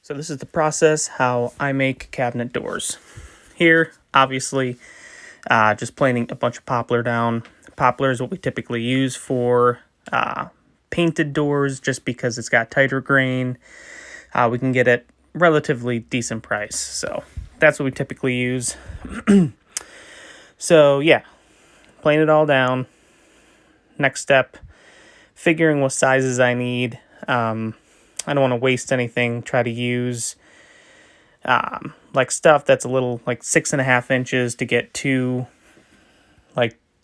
So this is the process how I make cabinet doors. Here, obviously, just planing a bunch of poplar down. Poplar is what we typically use for painted doors just because it's got tighter grain. We can get it relatively decent price. So that's what we typically use. So yeah, plane it all down. Next step, figuring what sizes I need. I don't want to waste anything. Try to use like stuff that's a little like 6.5 inches to get two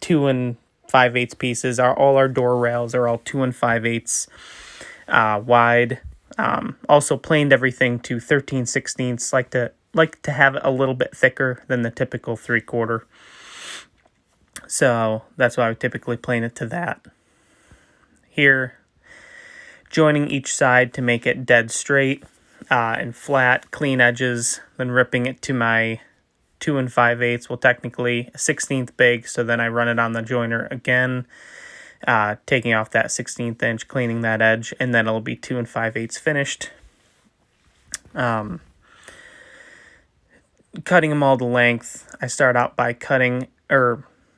2 5/8 pieces. All our door rails are all 2 5/8 wide. Also planed everything to 13/16. Like to have it a little bit thicker than the typical 3/4. So that's why I would typically plane it to that. Here, joining each side to make it dead straight and flat, clean edges, then ripping it to my 2 5/8, well, technically a 16th big, so then I run it on the joiner again, taking off that 16th inch, cleaning that edge, and then it'll be 2 5/8 finished. Cutting them all to length, I start out by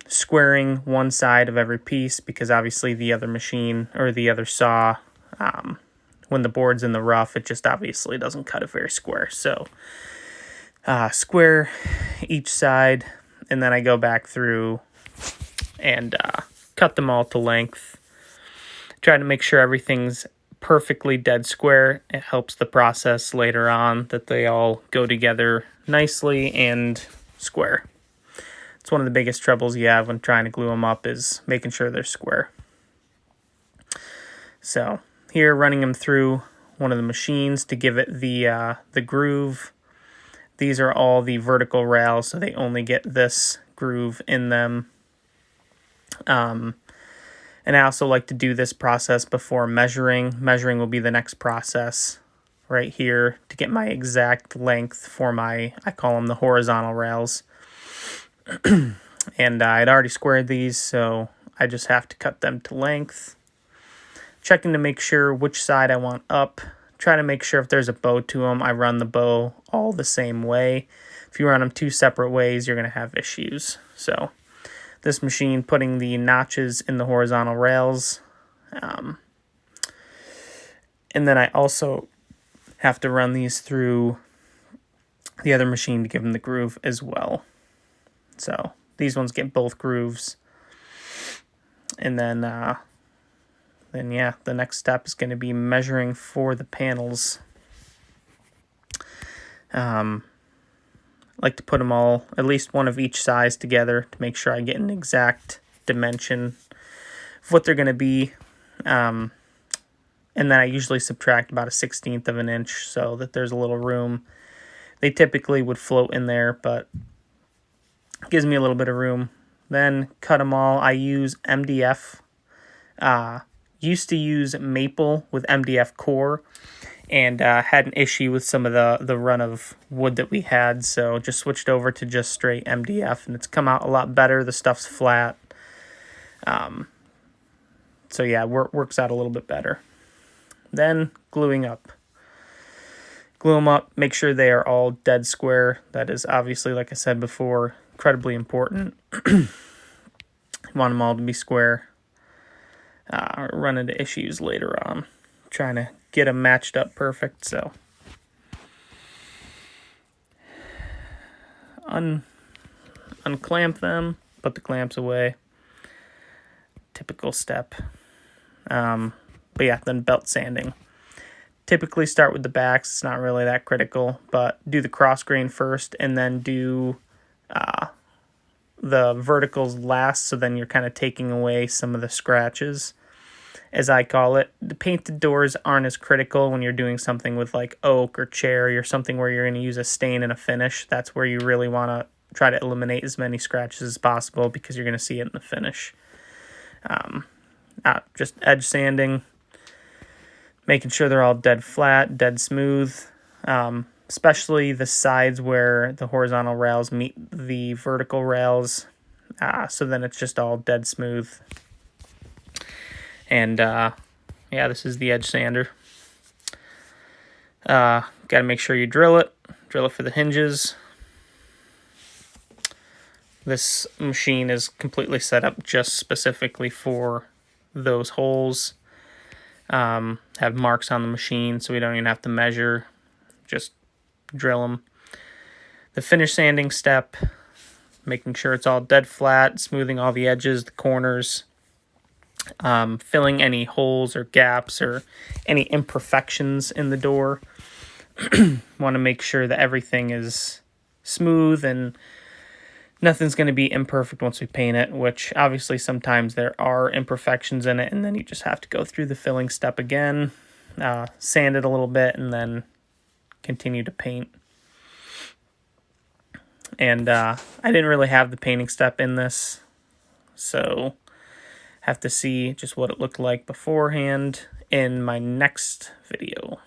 squaring one side of every piece, because obviously the other machine or the other saw, when the board's in the rough, it just obviously doesn't cut it very square. So square each side, and then I go back through and cut them all to length. Try to make sure everything's perfectly dead square. It helps the process later on that they all go together nicely and square. It's one of the biggest troubles you have when trying to glue them up, is making sure they're square. So here, running them through one of the machines to give it the groove. These are all the vertical rails, so they only get this groove in them. And I also like to do this process before measuring. Measuring will be the next process right here to get my exact length for I call them the horizontal rails. And I'd already squared these, so I just have to cut them to length. Checking to make sure which side I want up. Try to make sure if there's a bow to them, I run the bow all the same way. If you run them two separate ways, you're going to have issues. So this machine, putting the notches in the horizontal rails. And then I also have to run these through the other machine to give them the groove as well. So these ones get both grooves. And then yeah, the next step is going to be measuring for the panels. Like to put them all, at least one of each size, together to make sure I get an exact dimension of what they're going to be. And then I usually subtract about a 1/16 of an inch so that there's a little room. They typically would float in there, but it gives me a little bit of room. Then cut them all. I use MDF. Used to use maple with MDF core, and had an issue with some of the run of wood that we had, so just switched over to just straight MDF, and it's come out a lot better. The stuff's flat. So yeah, works out a little bit better. Then gluing up. Glue them up, make sure they are all dead square. That is obviously, like I said before, incredibly important. You want them all to be square. Run into issues later on trying to get them matched up perfect. So unclamp them, put the clamps away. Typical step. But yeah, then belt sanding. Typically start with the backs. It's not really that critical, but do the cross grain first and then do the verticals last, so then you're kind of taking away some of the scratches, as I call it. The painted doors aren't as critical when you're doing something with like oak or cherry or something where you're going to use a stain and a finish. That's where you really want to try to eliminate as many scratches as possible, because you're going to see it in the finish. Just edge sanding, making sure they're all dead flat, dead smooth, especially the sides where the horizontal rails meet the vertical rails, so then it's just all dead smooth. And yeah, this is the edge sander. Got to make sure you drill it for the hinges. This machine is completely set up just specifically for those holes. Have marks on the machine, so we don't even have to measure, just drill them. The finish sanding step, making sure it's all dead flat, smoothing all the edges, the corners, filling any holes or gaps or any imperfections in the door. Want to make sure that everything is smooth and nothing's going to be imperfect once we paint it, which obviously sometimes there are imperfections in it, and then you just have to go through the filling step again, sand it a little bit, and then continue to paint. And I didn't really have the painting step in this, so have to see just what it looked like beforehand in my next video.